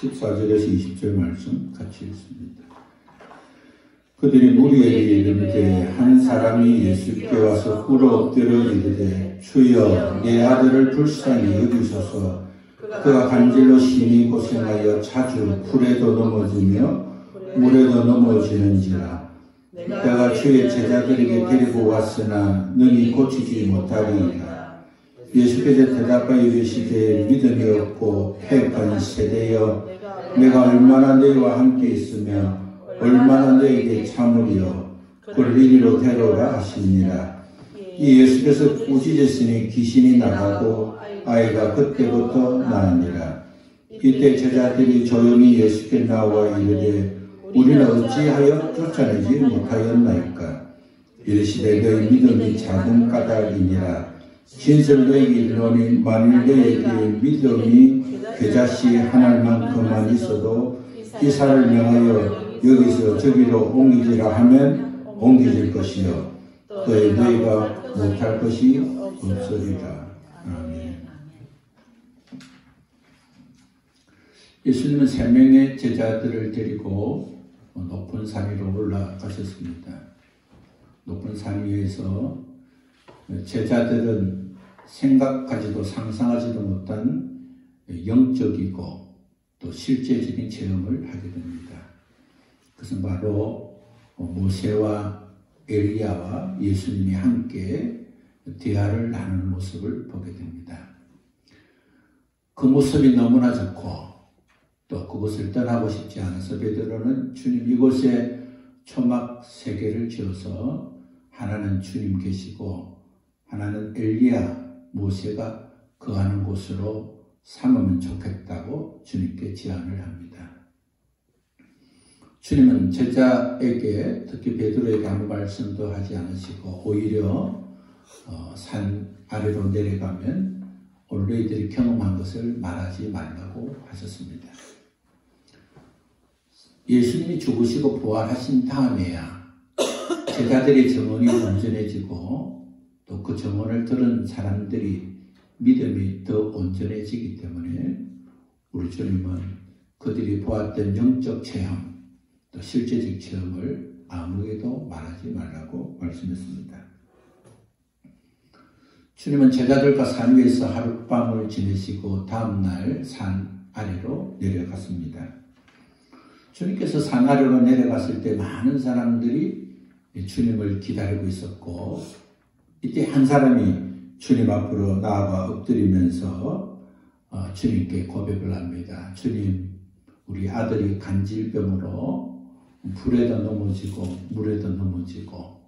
14절에서 20절 말씀 같이 읽습니다. 그들이 무리에게 이르되 한 사람이 예수께 와서 꿇어 엎드려 이르되 주여 내 아들을 불쌍히 여기소서. 그가 간질로 심히 고생하여 자주 불에도 넘어지며 물에도 넘어지는지라. 내가 주의 제자들에게 데리고 왔으나 능히 고치지 못하리이다. 예수께서 대답하여 이르시되 믿음이 없고 패역한 세대여, 내가 얼마나 너희와 함께 있으며 얼마나 너희에게 참으리요. 그를 이리로 데려오라 하시니라. 이 예수께서 꾸짖으시니 귀신이 나가고 아이가 그때부터 나으니라. 이때 제자들이 조용히 예수께 나와 이르되 우리는 어찌하여 쫓아내지 못하였나이까. 이르시되 너희 믿음이 작은 까닭이니라. 진실 너희에게 이르노니 만일 너희에게 믿음이 겨자씨 하나만큼만 있어도 이 산을 명하여 여기서 저기로 옮기지라 하면 옮기질 것이요 또에 너희가 못할 것이 없으리라. 아멘. 예수님은 3명의 제자들을 데리고 높은 산 위로 올라가셨습니다. 높은 산 위에서 제자들은 생각하지도 상상하지도 못한 영적이고 또 실제적인 체험을 하게 됩니다. 그것은 바로 모세와 엘리야와 예수님이 함께 대화를 나누는 모습을 보게 됩니다. 그 모습이 너무나 좋고 또 그곳을 떠나고 싶지 않아서 베드로는 주님 이곳에 초막 3개를 지어서 하나는 주님 계시고 하나는 엘리야 모세가 거하는 곳으로 삼으면 좋겠다고 주님께 제안을 합니다. 주님은 제자에게 특히 베드로에게 아무 말씀도 하지 않으시고 오히려 산 아래로 내려가면 오늘 너희들이 경험한 것을 말하지 말라고 하셨습니다. 예수님이 죽으시고 부활하신 다음에야 제자들의 정언이 온전해지고 또 그 정언을 들은 사람들이 믿음이 더 온전해지기 때문에 우리 주님은 그들이 보았던 영적 체험 또 실제적 체험을 아무에게도 말하지 말라고 말씀했습니다. 주님은 제자들과 산 위에서 하룻밤을 지내시고 다음날 산 아래로 내려갔습니다. 주님께서 산 아래로 내려갔을 때 많은 사람들이 주님을 기다리고 있었고 이때 한 사람이 주님 앞으로 나아가 엎드리면서 주님께 고백을 합니다. 주님, 우리 아들이 간질병으로 불에도 넘어지고 물에도 넘어지고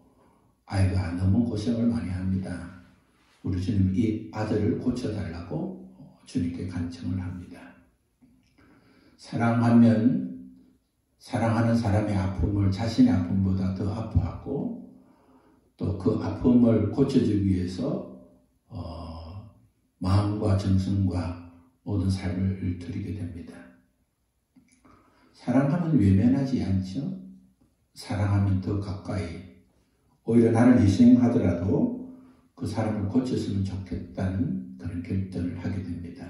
아이가 너무 고생을 많이 합니다. 우리 주님 이 아들을 고쳐달라고 주님께 간청을 합니다. 사랑하면 사랑하는 사람의 아픔을 자신의 아픔보다 더 아파하고 또 그 아픔을 고쳐주기 위해서 마음과 정성과 모든 삶을 드리게 됩니다. 사랑하면 외면하지 않죠. 사랑하면 더 가까이 오히려 나를 희생하더라도 그 사람을 고쳤으면 좋겠다는 그런 결정을 하게 됩니다.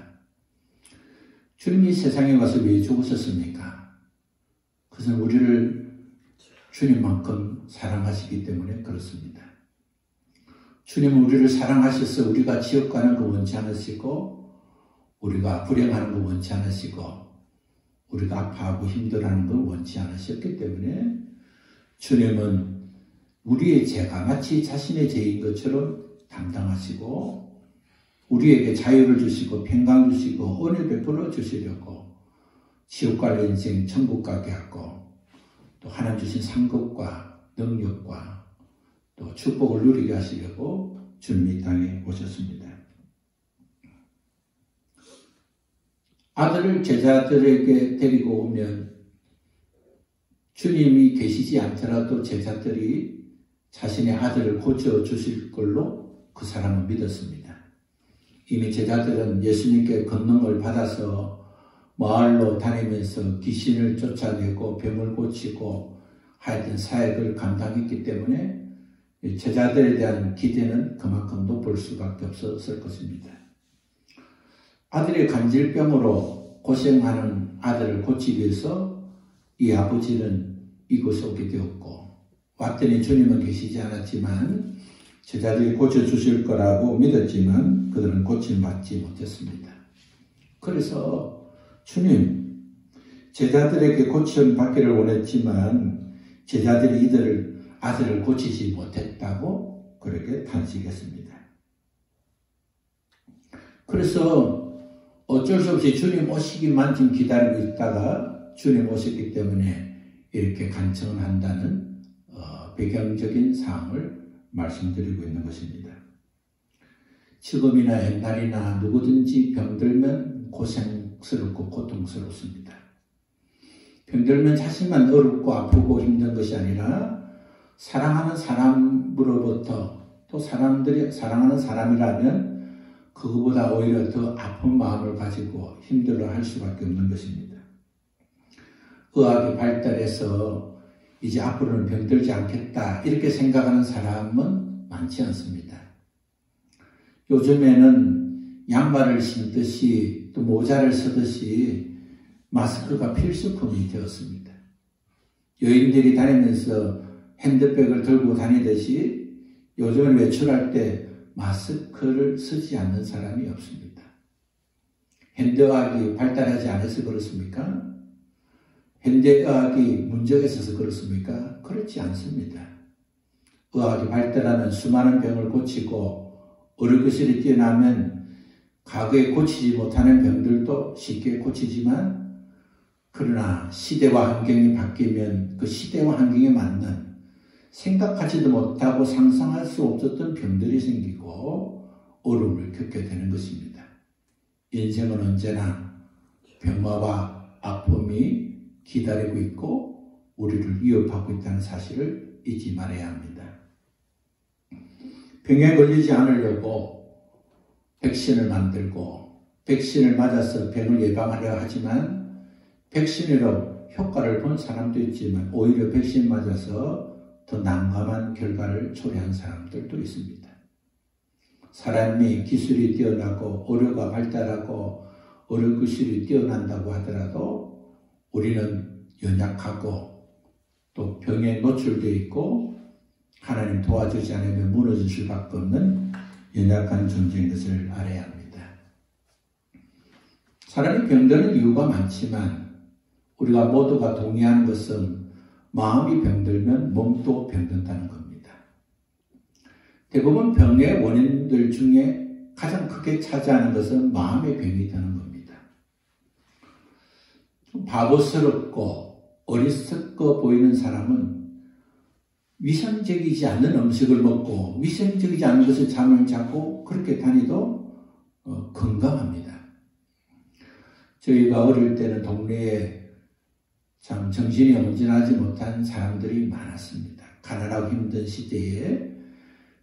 주님이 세상에 와서 왜 죽으셨습니까? 그것은 우리를 주님만큼 사랑하시기 때문에 그렇습니다. 주님은 우리를 사랑하셔서 우리가 지옥 가는 거 원치 않으시고 우리가 불행하는 거 원치 않으시고 우리가 아파하고 힘들어하는 걸 원치 않으셨기 때문에 주님은 우리의 죄가 마치 자신의 죄인 것처럼 담당하시고 우리에게 자유를 주시고 평강 주시고 은혜 베풀어 주시려고 지옥 갈 인생 천국 가게 하고 또 하나님 주신 상급과 능력과 또 축복을 누리게 하시려고 주님이 이 땅에 오셨습니다. 아들을 제자들에게 데리고 오면 주님이 계시지 않더라도 제자들이 자신의 아들을 고쳐주실 걸로 그 사람은 믿었습니다. 이미 제자들은 예수님께 권능을 받아서 마을로 다니면서 귀신을 쫓아내고 병을 고치고 하여튼 사역을 감당했기 때문에 제자들에 대한 기대는 그만큼 높을 수밖에 없었을 것입니다. 아들의 간질병으로 고생하는 아들을 고치기 위해서 이 아버지는 이곳에 오게 되었고, 왔더니 주님은 계시지 않았지만 제자들이 고쳐주실 거라고 믿었지만 그들은 고침받지 못했습니다. 그래서 주님, 제자들에게 고침받기를 원했지만 제자들이 이들을 아들을 고치지 못했다고 그렇게 탄식했습니다. 그래서 어쩔 수 없이 주님 오시기만 좀 기다리고 있다가 주님 오셨기 때문에 이렇게 간청을 한다는 배경적인 사항을 말씀드리고 있는 것입니다. 지금이나 옛날이나 누구든지 병들면 고생스럽고 고통스럽습니다. 병들면 자신만 어렵고 아프고 힘든 것이 아니라 사랑하는 사람으로부터, 또 사람들이 사랑하는 사람이라면 그거보다 오히려 더 아픈 마음을 가지고 힘들어할 수밖에 없는 것입니다. 의학이 발달해서 이제 앞으로는 병들지 않겠다 이렇게 생각하는 사람은 많지 않습니다. 요즘에는 양말을 신듯이 또 모자를 쓰듯이 마스크가 필수품이 되었습니다. 여인들이 다니면서 핸드백을 들고 다니듯이 요즘은 외출할 때 마스크를 쓰지 않는 사람이 없습니다. 현대의학이 발달하지 않아서 그렇습니까? 현대의학이 문제가 있어서 그렇습니까? 그렇지 않습니다. 의학이 발달하면 수많은 병을 고치고 의료기술이 뛰어나면 과거에 고치지 못하는 병들도 쉽게 고치지만, 그러나 시대와 환경이 바뀌면 그 시대와 환경에 맞는 생각하지도 못하고 상상할 수 없었던 병들이 생기고 어려움을 겪게 되는 것입니다. 인생은 언제나 병마와 아픔이 기다리고 있고 우리를 위협하고 있다는 사실을 잊지 말아야 합니다. 병에 걸리지 않으려고 백신을 만들고 백신을 맞아서 병을 예방하려 하지만 백신으로 효과를 본 사람도 있지만 오히려 백신 맞아서 더 난감한 결과를 초래한 사람들도 있습니다. 사람이 기술이 뛰어나고 의료가 발달하고 의료기술이 뛰어난다고 하더라도 우리는 연약하고 또 병에 노출되어 있고 하나님 도와주지 않으면 무너질 수밖에 없는 연약한 존재인 것을 알아야 합니다. 사람이 병드는 이유가 많지만 우리가 모두가 동의하는 것은 마음이 병들면 몸도 병든다는 겁니다. 대부분 병의 원인들 중에 가장 크게 차지하는 것은 마음의 병이 되는 겁니다. 좀 바보스럽고 어리석어 보이는 사람은 위생적이지 않는 음식을 먹고 위생적이지 않은 것을 잠을 자고 그렇게 다니도 건강합니다. 저희가 어릴 때는 동네에 참 정신이 온전하지 못한 사람들이 많았습니다. 가난하고 힘든 시대에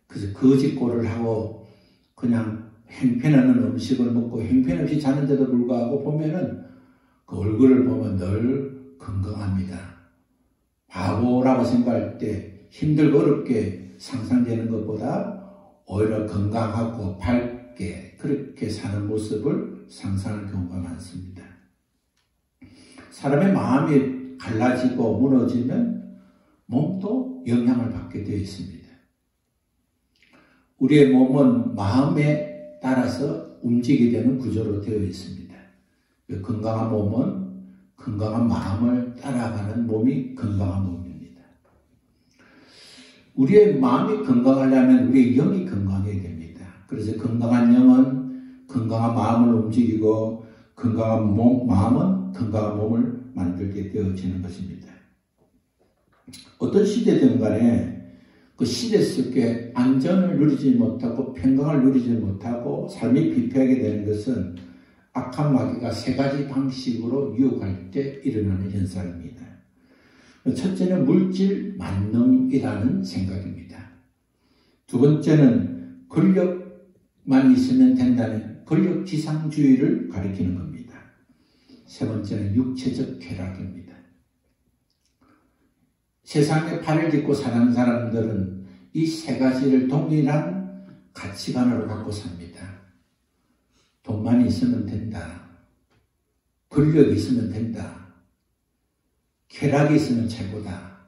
그래서 거짓골을 하고 그냥 형편없는 음식을 먹고 형편없이 자는데도 불구하고 보면은 그 얼굴을 보면 늘 건강합니다. 바보라고 생각할 때 힘들고 어렵게 상상되는 것보다 오히려 건강하고 밝게 그렇게 사는 모습을 상상하는 경우가 많습니다. 사람의 마음이 갈라지고 무너지면 몸도 영향을 받게 되어 있습니다. 우리의 몸은 마음에 따라서 움직이게 되는 구조로 되어 있습니다. 건강한 몸은 건강한 마음을 따라가는 몸이 건강한 몸입니다. 우리의 마음이 건강하려면 우리의 영이 건강해야 됩니다. 그래서 건강한 영은 건강한 마음을 움직이고 건강한 마음은 건강한 몸을 만들게 되어지는 것입니다. 어떤 시대든 간에 그 시대 속에 안전을 누리지 못하고 평강을 누리지 못하고 삶이 피폐하게 되는 것은 악한 마귀가 세 가지 방식으로 유혹할 때 일어나는 현상입니다. 첫째는 물질 만능이라는 생각입니다. 두 번째는 권력만 있으면 된다는 권력지상주의를 가리키는 겁니다. 세 번째는 육체적 쾌락입니다. 세상에 팔을 딛고 사는 사람들은 이 세 가지를 동일한 가치관으로 갖고 삽니다. 돈만 있으면 된다. 권력이 있으면 된다. 쾌락이 있으면 최고다.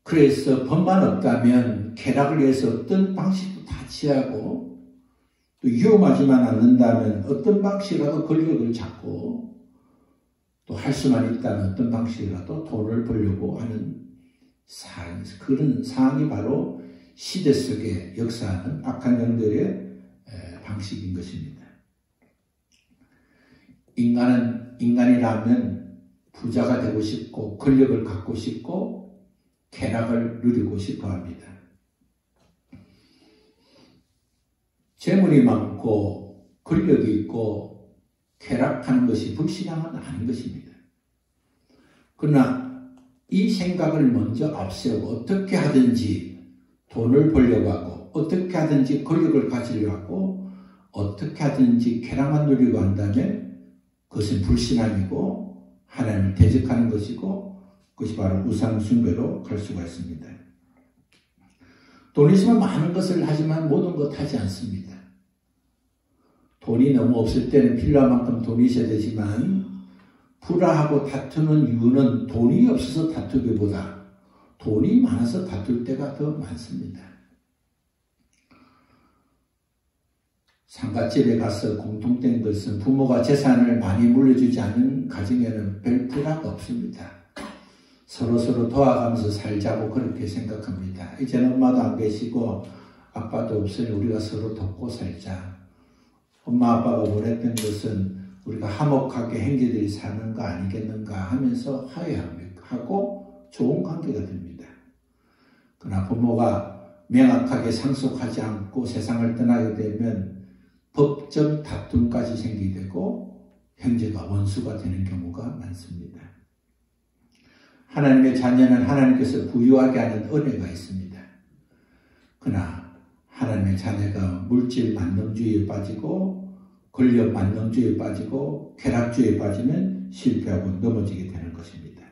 그래서 법만 없다면 쾌락을 위해서 어떤 방식도 다 취하고 또 위험하지만 않는다면 어떤 방식이라도 권력을 잡고 또 할 수만 있다면 어떤 방식이라도 돈을 벌려고 하는 그런 상황이 바로 시대 속에 역사하는 악한 영들의 방식인 것입니다. 인간이라면 부자가 되고 싶고 권력을 갖고 싶고 쾌락을 누리고 싶어 합니다. 재물이 많고 권력이 있고 쾌락하는 것이 불신앙은 아닌 것입니다. 그러나 이 생각을 먼저 앞세우고 어떻게 하든지 돈을 벌려고 하고 어떻게 하든지 권력을 가지려고 하고 어떻게 하든지 쾌락만 누리고 한다면 그것은 불신앙이고 하나님을 대적하는 것이고 그것이 바로 우상숭배로 갈 수가 있습니다. 돈 있으면 많은 것을 하지만 모든 것 하지 않습니다. 돈이 너무 없을 때는 필요한 만큼 돈이 있어야 되지만 불화하고 다투는 이유는 돈이 없어서 다투기보다 돈이 많아서 다툴 때가 더 많습니다. 상갓집에 가서 공통된 것은 부모가 재산을 많이 물려주지 않는 가정에는 별 불화가 없습니다. 서로 도와가면서 살자고 그렇게 생각합니다. 이제는 엄마도 안 계시고 아빠도 없으니 우리가 서로 돕고 살자. 엄마 아빠가 원했던 것은 우리가 화목하게 형제들이 사는 거 아니겠는가 하면서 화해하고 좋은 관계가 됩니다. 그러나 부모가 명확하게 상속하지 않고 세상을 떠나게 되면 법적 다툼까지 생기게 되고 형제가 원수가 되는 경우가 많습니다. 하나님의 자녀는 하나님께서 부유하게 하는 은혜가 있습니다. 그러나 하나님의 자녀가 물질 만능주의에 빠지고 권력 만능주의에 빠지고 쾌락주의에 빠지면 실패하고 넘어지게 되는 것입니다.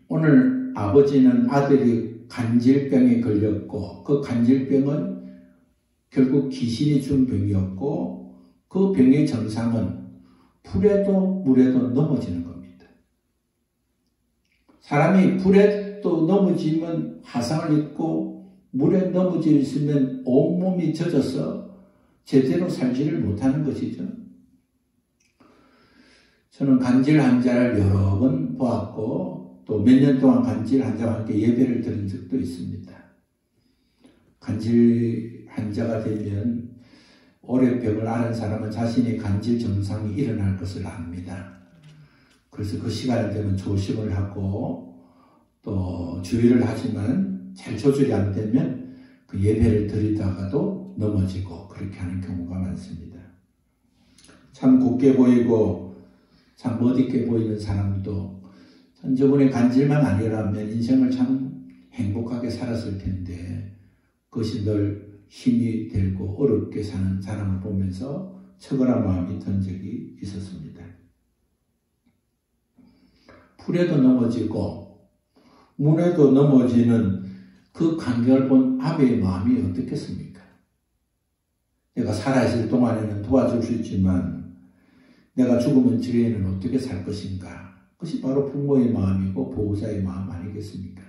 오늘 아버지는 아들이 간질병에 걸렸고 그 간질병은 결국 귀신이 준 병이었고 그 병의 정상은 불에도 물에도 넘어지는 겁니다. 사람이 불에도 넘어지면 화상을 입고 물에 넘어지면 온몸이 젖어서 제대로 살지를 못하는 것이죠. 저는 간질 환자를 여러 번 보았고 또 몇 년 동안 간질 환자와 함께 예배를 드린 적도 있습니다. 간질 환자가 되면 오래병을 앓은 사람은 자신이 간질 증상이 일어날 것을 압니다. 그래서 그 시간이 되면 조심을 하고 또 주의를 하지만 잘 조절이 안 되면 그 예배를 드리다가도 넘어지고 그렇게 하는 경우가 많습니다. 참 곱게 보이고 참 멋있게 보이는 사람도 저번에 간질만 아니라면 인생을 참 행복하게 살았을 텐데 그것이 늘 힘이 들고 어렵게 사는 사람을 보면서 처걸한 마음이 든 적이 있었습니다. 풀에도 넘어지고 문에도 넘어지는 그 간격을 본 아버의 마음이 어떻겠습니까? 내가 살아있을 동안에는 도와줄 수 있지만 내가 죽으면 뒤에는 어떻게 살 것인가? 그것이 바로 부모의 마음이고 보호자의 마음 아니겠습니까?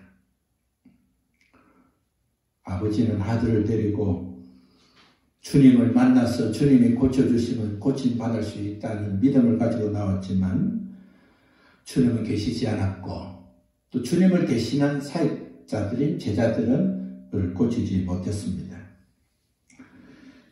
아버지는 아들을 데리고 주님을 만나서 주님이 고쳐주시면 고침받을 수 있다는 믿음을 가지고 나왔지만 주님은 계시지 않았고 또 주님을 대신한 사역자들인 제자들은 그를 고치지 못했습니다.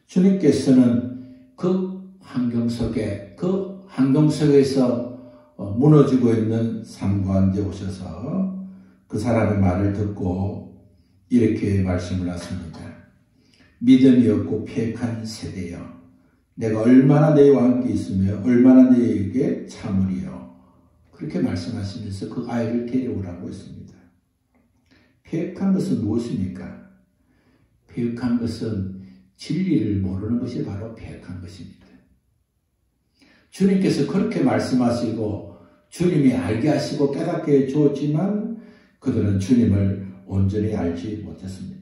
주님께서는 그 환경 속에서 무너지고 있는 삶 가운데 오셔서 그 사람의 말을 듣고 이렇게 말씀을 하십니다. 믿음이 없고 패역한 세대여, 내가 얼마나 너희와 함께 있으며 얼마나 너희에게 참으리요. 그렇게 말씀하시면서 그 아이를 데려오라고 했습니다. 패역한 것은 무엇입니까? 패역한 것은 진리를 모르는 것이 바로 패역한 것입니다. 주님께서 그렇게 말씀하시고 주님이 알게 하시고 깨닫게 해주었지만 그들은 주님을 온전히 알지 못했습니다.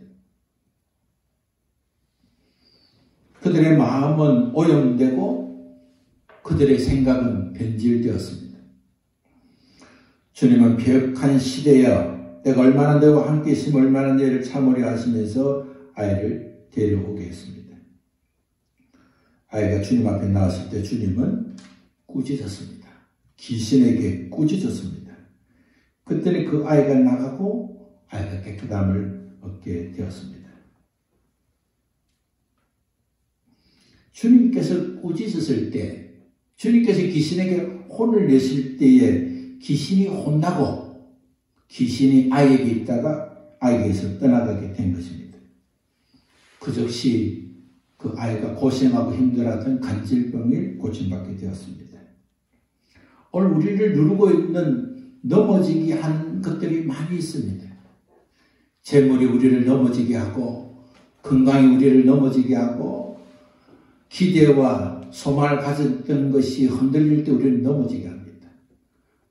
그들의 마음은 오염되고 그들의 생각은 변질되었습니다. 주님은 벽한 시대여 내가 얼마나 너와 함께 있으면 얼마나 너희를 참으려 하시면서 아이를 데려오게 했습니다. 아이가 주님 앞에 나왔을 때 주님은 꾸짖었습니다. 귀신에게 꾸짖었습니다. 그랬더니 그 아이가 나가고 아이가 깨끗함을 얻게 되었습니다. 주님께서 꾸짖었을 때, 주님께서 귀신에게 혼을 내실 때에 귀신이 혼나고 귀신이 아이에게 있다가 아이에게서 떠나가게 된 것입니다. 그 즉시 그 아이가 고생하고 힘들어하던 간질병이 고침받게 되었습니다. 오늘 우리를 누르고 있는 넘어지게 하는 것들이 많이 있습니다. 재물이 우리를 넘어지게 하고 건강이 우리를 넘어지게 하고 기대와 소망을 가졌던 것이 흔들릴 때 우리는 넘어지게 합니다.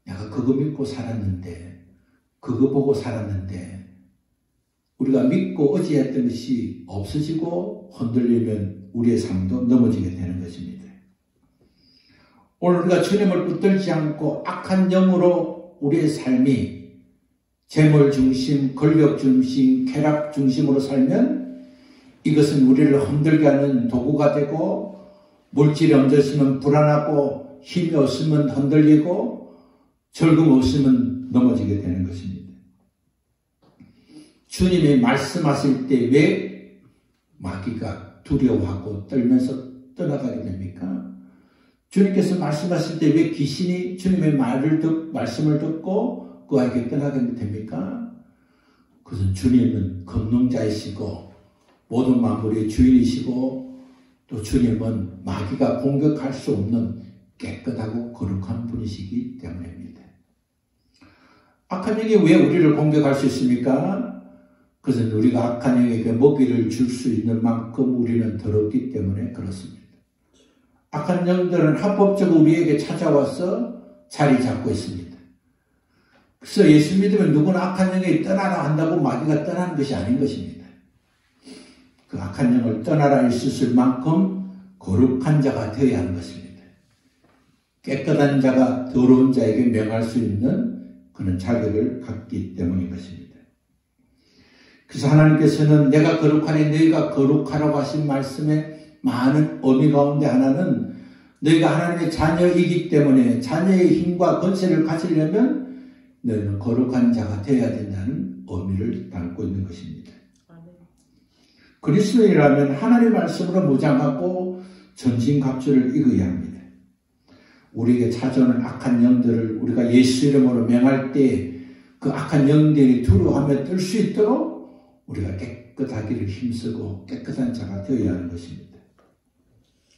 내가 그거 믿고 살았는데, 그거 보고 살았는데 우리가 믿고 의지했던 것이 없어지고 흔들리면 우리의 삶도 넘어지게 되는 것입니다. 오늘 우리가 주님을 붙들지 않고 악한 영으로 우리의 삶이 재물 중심, 권력 중심, 쾌락 중심으로 살면 이것은 우리를 흔들게 하는 도구가 되고 물질이 없으면 불안하고 힘이 없으면 흔들리고 즐거움 없으면 넘어지게 되는 것입니다. 주님이 말씀하실 때 왜 마귀가 두려워하고 떨면서 떠나가게 됩니까? 주님께서 말씀하실 때 왜 귀신이 주님의 말씀을 듣고 그 아이에게 떠나게 됩니까? 그것은 주님은 권능자이시고 모든 만물의 주인이시고 또 주님은 마귀가 공격할 수 없는 깨끗하고 거룩한 분이시기 때문입니다. 악한 영이 왜 우리를 공격할 수 있습니까? 그것은 우리가 악한 영에게 먹이를 줄 수 있는 만큼 우리는 더럽기 때문에 그렇습니다. 악한 영들은 합법적으로 우리에게 찾아와서 자리 잡고 있습니다. 그래서 예수 믿으면 누구나 악한 영이 떠나라 한다고 마귀가 떠나는 것이 아닌 것입니다. 그 악한 영을 떠나라 있을 만큼 거룩한 자가 되어야 하는 것입니다. 깨끗한 자가 더러운 자에게 명할 수 있는 그런 자격을 갖기 때문인 것입니다. 그래서 하나님께서는 내가 거룩하니 너희가 거룩하라고 하신 말씀에 많은 의미 가운데 하나는 너희가 하나님의 자녀이기 때문에 자녀의 힘과 권세를 가지려면 너희는 거룩한 자가 되어야 된다는 의미를 담고 있는 것입니다. 그리스도인이라면 하나님의 말씀으로 무장하고 전신갑주를 입어야 합니다. 우리에게 찾아오는 악한 영들을 우리가 예수 이름으로 명할 때 그 악한 영들이 두려워하며 뜰 수 있도록 우리가 깨끗하기를 힘쓰고 깨끗한 자가 되어야 하는 것입니다.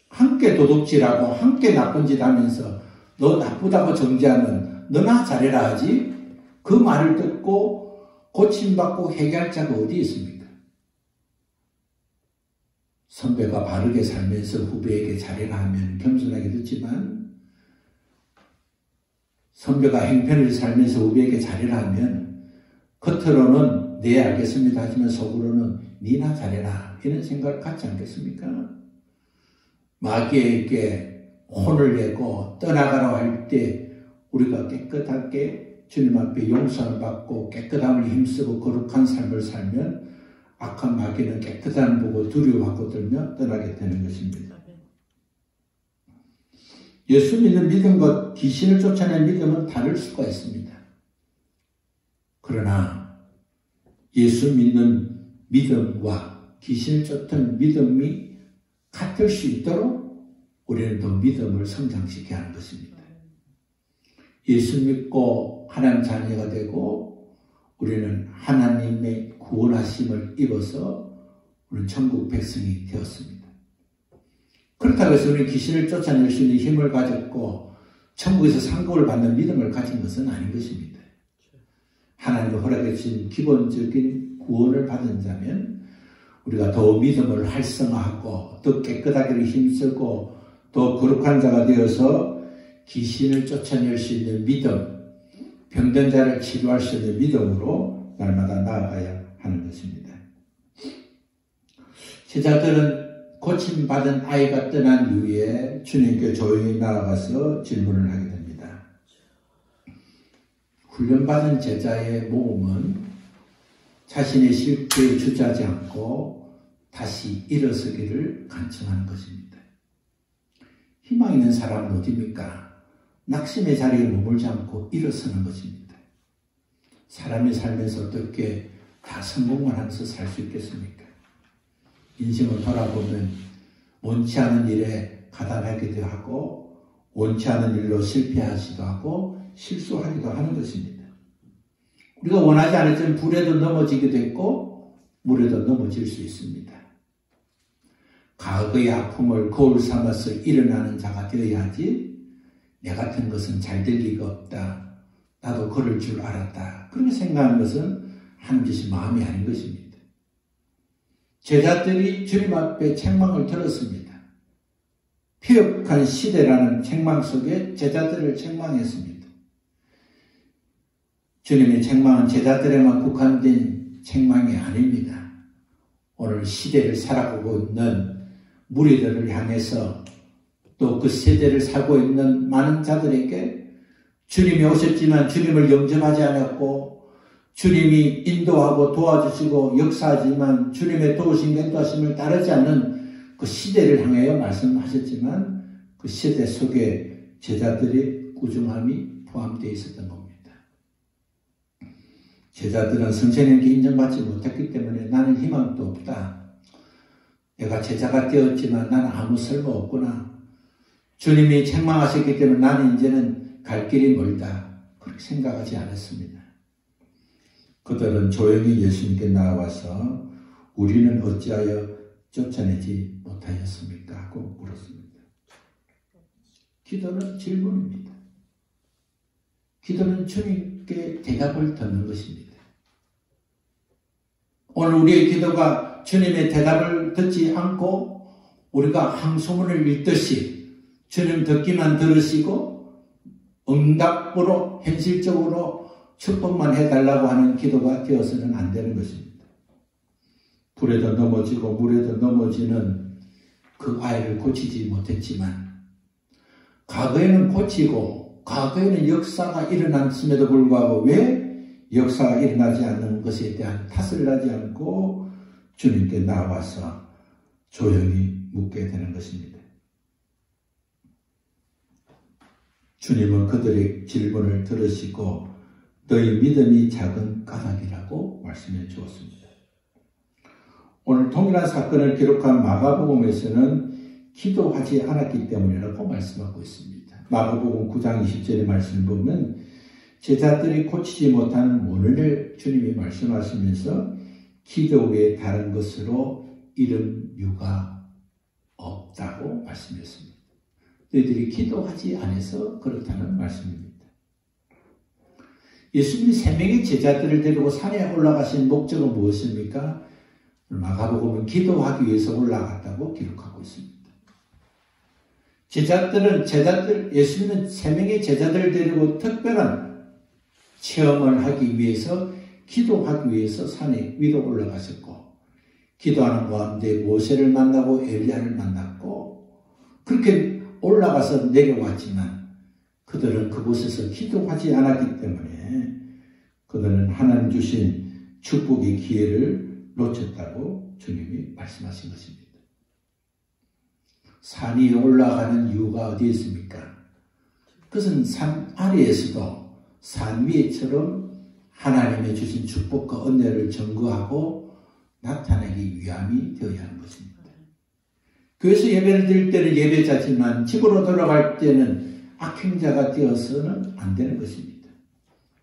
함께 도둑질하고 함께 나쁜 짓 하면서 너 나쁘다고 정죄하면 너나 잘해라 하지 그 말을 듣고 고침받고 해결할 자가 어디 있습니까? 선배가 바르게 살면서 후배에게 잘해라 하면 겸손하게 듣지만 선배가 행편을 살면서 후배에게 잘해라 하면 겉으로는 네 알겠습니다 하지만 속으로는 니나 잘해라 이런 생각을 갖지 않겠습니까? 마귀에게 혼을 내고 떠나가라고 할 때 우리가 깨끗하게 주님 앞에 용서를 받고 깨끗함을 힘쓰고 거룩한 삶을 살면 악한 마귀는 깨끗함을 보고 두려워하고 들며 떠나게 되는 것입니다. 예수 믿는 믿음과 귀신을 쫓아내는 믿음은 다를 수가 있습니다. 그러나 예수 믿는 믿음과 귀신을 쫓는 믿음이 같을 수 있도록 우리는 더 믿음을 성장시켜야 하는 것입니다. 예수 믿고 하나님 자녀가 되고 우리는 하나님의 구원하심을 입어서 우리는 천국 백성이 되었습니다. 그렇다고 해서 우리는 귀신을 쫓아낼 수 있는 힘을 가졌고 천국에서 상급을 받는 믿음을 가진 것은 아닌 것입니다. 하나님이 허락해 주신 기본적인 구원을 받은 자면 우리가 더 믿음을 활성화하고 더 깨끗하기를 힘쓰고 더 거룩한 자가 되어서 귀신을 쫓아낼 수 있는 믿음, 병든 자를 치료할 수 있는 믿음으로 날마다 나아가야 하는 것입니다. 제자들은 고침받은 아이가 떠난 이후에 주님께 조용히 나아가서 질문을 하게 됩니다. 훈련받은 제자의 모험은 자신의 실패에 주저하지 않고 다시 일어서기를 간청하는 것입니다. 희망 있는 사람은 어디입니까? 낙심의 자리에 머물지 않고 일어서는 것입니다. 사람이 살면서 어떻게 다 성공만 하면서 살 수 있겠습니까? 인생을 돌아보면 원치 않은 일에 가담하기도 하고 원치 않은 일로 실패하기도 하고 실수하기도 하는 것입니다. 우리가 원하지 않았지만 불에도 넘어지기도 했고 물에도 넘어질 수 있습니다. 과거의 아픔을 거울 삼아서 일어나는 자가 되어야 하지 내 같은 것은 잘 될 리가 없다. 나도 그럴 줄 알았다. 그렇게 생각하는 것은 하는 짓이 마음이 아닌 것입니다. 제자들이 주님 앞에 책망을 들었습니다. 폐역한 시대라는 책망 속에 제자들을 책망했습니다. 주님의 책망은 제자들에만 국한된 책망이 아닙니다. 오늘 시대를 살아가고 있는 무리들을 향해서 또 그 세대를 살고 있는 많은 자들에게 주님이 오셨지만 주님을 영접하지 않았고 주님이 인도하고 도와주시고 역사하지만 주님의 도우심 인도하심을 따르지 않는 그 시대를 향하여 말씀하셨지만 그 시대 속에 제자들의 꾸중함이 포함되어 있었던 겁니다. 제자들은 선생님께 인정받지 못했기 때문에 나는 희망도 없다. 내가 제자가 되었지만 나는 아무 쓸모없구나. 주님이 책망하셨기 때문에 나는 이제는 갈 길이 멀다. 그렇게 생각하지 않았습니다. 그들은 조용히 예수님께 나와서 우리는 어찌하여 쫓아내지 못하였습니까? 하고 물었습니다. 기도는 질문입니다. 기도는 주님께 대답을 듣는 것입니다. 오늘 우리의 기도가 주님의 대답을 듣지 않고 우리가 항소문을 읽듯이 주님 듣기만 들으시고 응답으로 현실적으로 축복만 해달라고 하는 기도가 되어서는 안 되는 것입니다. 불에도 넘어지고 물에도 넘어지는 그 아이를 고치지 못했지만 과거에는 고치고 과거에는 역사가 일어났음에도 불구하고 왜 역사가 일어나지 않는 것에 대한 탓을 하지 않고 주님께 나와서 조용히 묻게 되는 것입니다. 주님은 그들의 질문을 들으시고 너희 믿음이 작은 까닭이라고 말씀해 주었습니다. 오늘 동일한 사건을 기록한 마가복음에서는 기도하지 않았기 때문이라고 말씀하고 있습니다. 마가복음 9장 20절의 말씀을 보면 제자들이 고치지 못하는 원인을 주님이 말씀하시면서 기도 외에 다른 것으로 이른 이유가 없다고 말씀했습니다. 너희들이 기도하지 않아서 그렇다는 말씀입니다. 예수님이 3명의 제자들을 데리고 산에 올라가신 목적은 무엇입니까? 마가복음은 기도하기 위해서 올라갔다고 기록하고 있습니다. 예수님은 3명의 제자들을 데리고 특별한 체험을 하기 위해서 기도하기 위해서 산에 위로 올라가셨고 기도하는 가운데 모세를 만나고 엘리야를 만났고 그렇게 올라가서 내려왔지만 그들은 그곳에서 기도하지 않았기 때문에 그들은 하나님 주신 축복의 기회를 놓쳤다고 주님이 말씀하신 것입니다. 산 위에 올라가는 이유가 어디에 있습니까? 그것은 산 아래에서도 산 위에처럼 하나님의 주신 축복과 은혜를 증거하고 나타내기 위함이 되어야 하는 것입니다. 교회에서 예배를 드릴 때는 예배자지만 집으로 돌아갈 때는 악행자가 되어서는 안 되는 것입니다.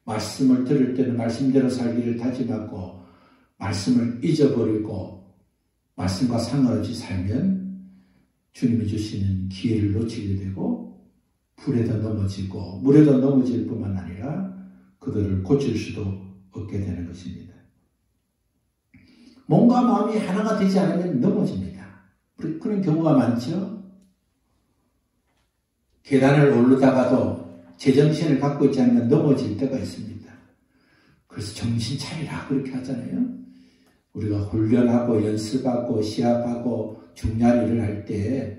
말씀을 들을 때는 말씀대로 살기를 다짐하고 말씀을 잊어버리고 말씀과 상관없이 살면 주님이 주시는 기회를 놓치게 되고 불에도 넘어지고 물에도 넘어질 뿐만 아니라 그들을 고칠 수도 없게 되는 것입니다. 몸과 마음이 하나가 되지 않으면 넘어집니다. 그런 경우가 많죠. 계단을 오르다가도 제정신을 갖고 있지 않으면 넘어질 때가 있습니다. 그래서 정신 차리라 그렇게 하잖아요. 우리가 훈련하고 연습하고 시합하고 중요한 일을 할 때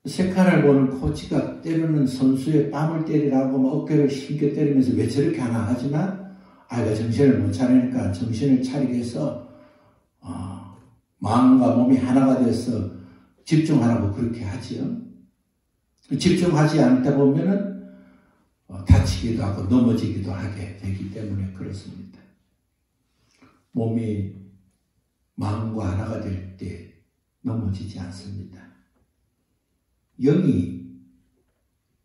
세칸을 보는 코치가 때로는 선수의 뺨을 때리라고 막 어깨를 힘겨 때리면서 왜 저렇게 하나 하지만 아이가 정신을 못 차리니까 정신을 차리게 해서 마음과 몸이 하나가 돼서 집중하라고 그렇게 하지요. 집중하지 않다 보면은 다치기도 하고 넘어지기도 하게 되기 때문에 그렇습니다. 몸이 마음과 하나가 될 때 넘어지지 않습니다. 영이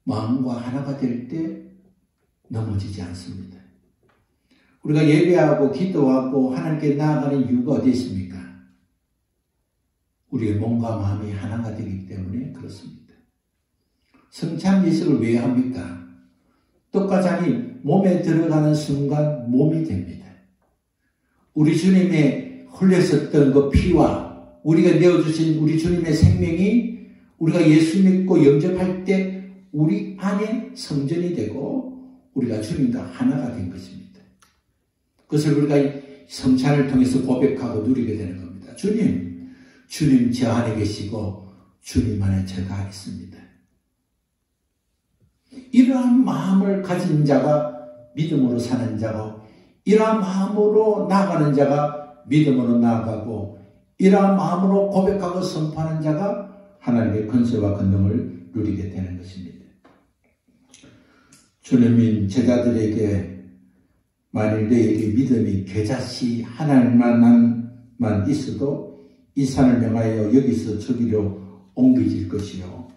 마음과 하나가 될 때 넘어지지 않습니다. 우리가 예배하고 기도하고 하나님께 나아가는 이유가 어디 있습니까? 우리의 몸과 마음이 하나가 되기 때문에 그렇습니다. 성찬 예식을 왜 합니까? 떡과잔이 몸에 들어가는 순간 몸이 됩니다. 우리 주님의 흘렸었던 그 피와 우리가 내어주신 우리 주님의 생명이 우리가 예수 믿고 영접할 때 우리 안에 성전이 되고 우리가 주님과 하나가 된 것입니다. 그것을 우리가 성찬을 통해서 고백하고 누리게 되는 겁니다. 주님 저 안에 계시고 주님 안에 제가 있습니다. 이러한 마음을 가진 자가 믿음으로 사는 자고 이러한 마음으로 나아가는 자가 믿음으로 나아가고 이러한 마음으로 고백하고 선포하는 자가 하나님의 권세와 권능을 누리게 되는 것입니다. 주님인 제자들에게 만일 너에게 믿음이 겨자씨 하나만만 있어도 이 산을 명하여 여기서 저기로 옮겨질 것이요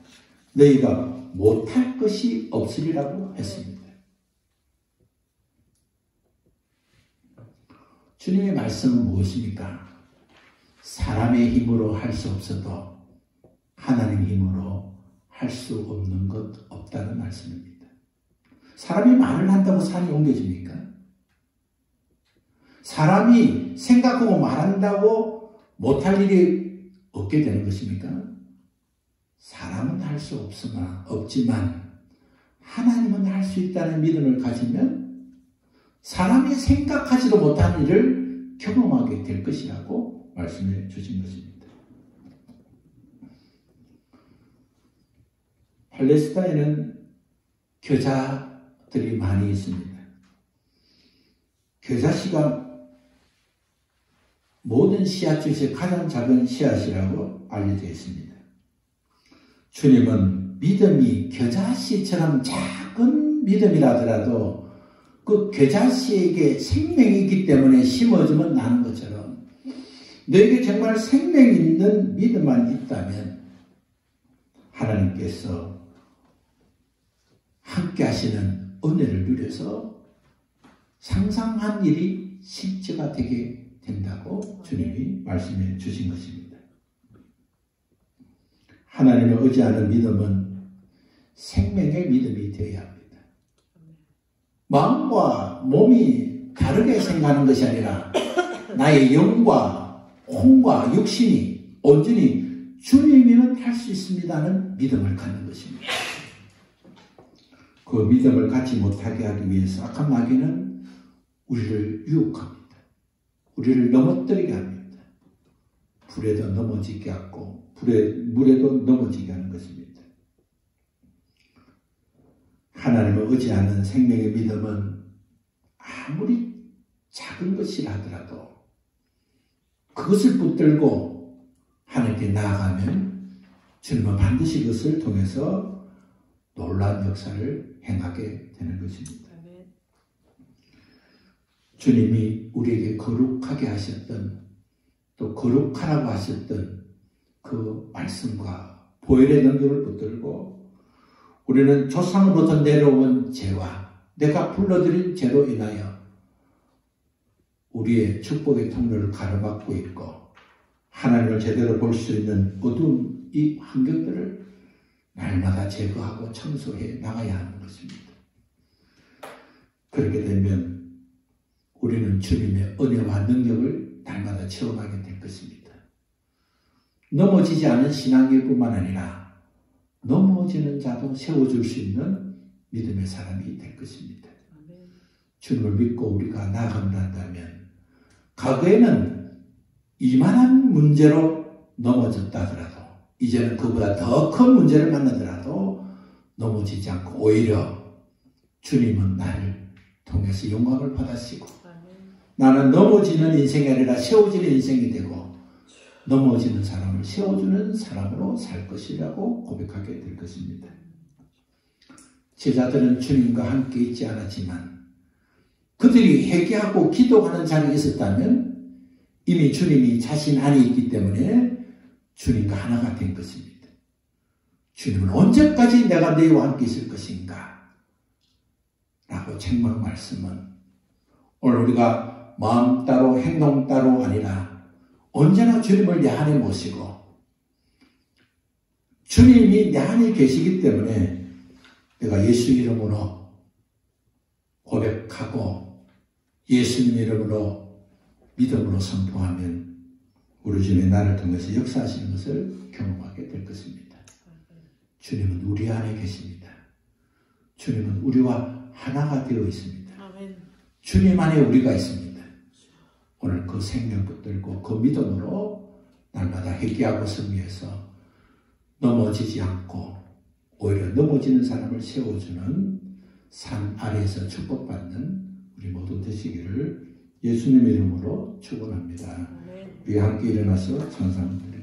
너희가 못할 것이 없으리라고 했습니다. 주님의 말씀은 무엇입니까? 사람의 힘으로 할 수 없어도 하나님 힘으로 할 수 없는 것 없다는 말씀입니다. 사람이 말을 한다고 산이 옮겨집니까? 사람이 생각하고 말한다고 못할 일이 없게 되는 것입니까? 사람은 할 수 없지만 하나님은 할 수 있다는 믿음을 가지면 사람이 생각하지도 못한 일을 경험하게 될 것이라고 말씀해 주신 것입니다. 팔레스타인은 겨자들이 많이 있습니다. 겨자씨가 모든 씨앗 중에서 가장 작은 씨앗이라고 알려져 있습니다. 주님은 믿음이 겨자씨처럼 작은 믿음이라 하더라도 그 겨자씨에게 생명이 있기 때문에 심어주면 나는 것처럼 너에게 정말 생명 있는 믿음만 있다면 하나님께서 함께 하시는 은혜를 누려서 상상한 일이 실제가 되게 된다고 주님이 말씀해 주신 것입니다. 하나님을 의지하는 믿음은 생명의 믿음이 되어야 합니다. 마음과 몸이 다르게 생각하는 것이 아니라 나의 영과 혼과 육신이 온전히 주님이면 할 수 있습니다는 믿음을 갖는 것입니다. 그 믿음을 갖지 못하게 하기 위해서 악한 마귀는 우리를 유혹합니다. 우리를 넘어뜨리게 합니다. 불에도 넘어지게 하고 물에도 넘어지게 하는 것입니다. 하나님을 의지하는 생명의 믿음은 아무리 작은 것이라 하더라도 그것을 붙들고 하나님께 나아가면 주님은 반드시 그것을 통해서 놀라운 역사를 행하게 되는 것입니다. 주님이 우리에게 거룩하게 하셨던 또 거룩하라고 하셨던 그 말씀과 보혈의 능력을 붙들고 우리는 조상으로부터 내려온 죄와 내가 불러들인 죄로 인하여 우리의 축복의 통로를 가로막고 있고 하나님을 제대로 볼 수 있는 어두운 이 환경들을 날마다 제거하고 청소해 나가야 하는 것입니다. 그렇게 되면 우리는 주님의 은혜와 능력을 날마다 체험하게 될 것입니다. 넘어지지 않은 신앙일 뿐만 아니라 넘어지는 자도 세워줄 수 있는 믿음의 사람이 될 것입니다. 주님을 믿고 우리가 나아간다 한다면 과거에는 이만한 문제로 넘어졌다 하더라도 이제는 그보다 더 큰 문제를 만나더라도 넘어지지 않고 오히려 주님은 나를 통해서 영광을 받으시고 나는 넘어지는 인생이 아니라 세워지는 인생이 되고 넘어지는 사람을 세워주는 사람으로 살 것이라고 고백하게 될 것입니다. 제자들은 주님과 함께 있지 않았지만 그들이 회개하고 기도하는 자리에 있었다면 이미 주님이 자신 안에 있기 때문에 주님과 하나가 된 것입니다. 주님은 언제까지 내가 너희와 함께 있을 것인가? 라고 책망 말씀은 오늘 우리가 마음 따로 행동 따로 아니라 언제나 주님을 내 안에 모시고 주님이 내 안에 계시기 때문에 내가 예수 이름으로 고백하고 예수님 이름으로 믿음으로 선포하면 우리 주님이 나를 통해서 역사하시는 것을 경험하게 될 것입니다. 주님은 우리 안에 계십니다. 주님은 우리와 하나가 되어 있습니다. 주님 안에 우리가 있습니다. 오늘 그 생명 붙들고 그 믿음으로 날마다 회개하고 승리해서 넘어지지 않고 오히려 넘어지는 사람을 세워주는 산 아래에서 축복받는 우리 모두 되시기를 예수님의 이름으로 축원합니다. 우리 함께 일어나서 찬송합니다.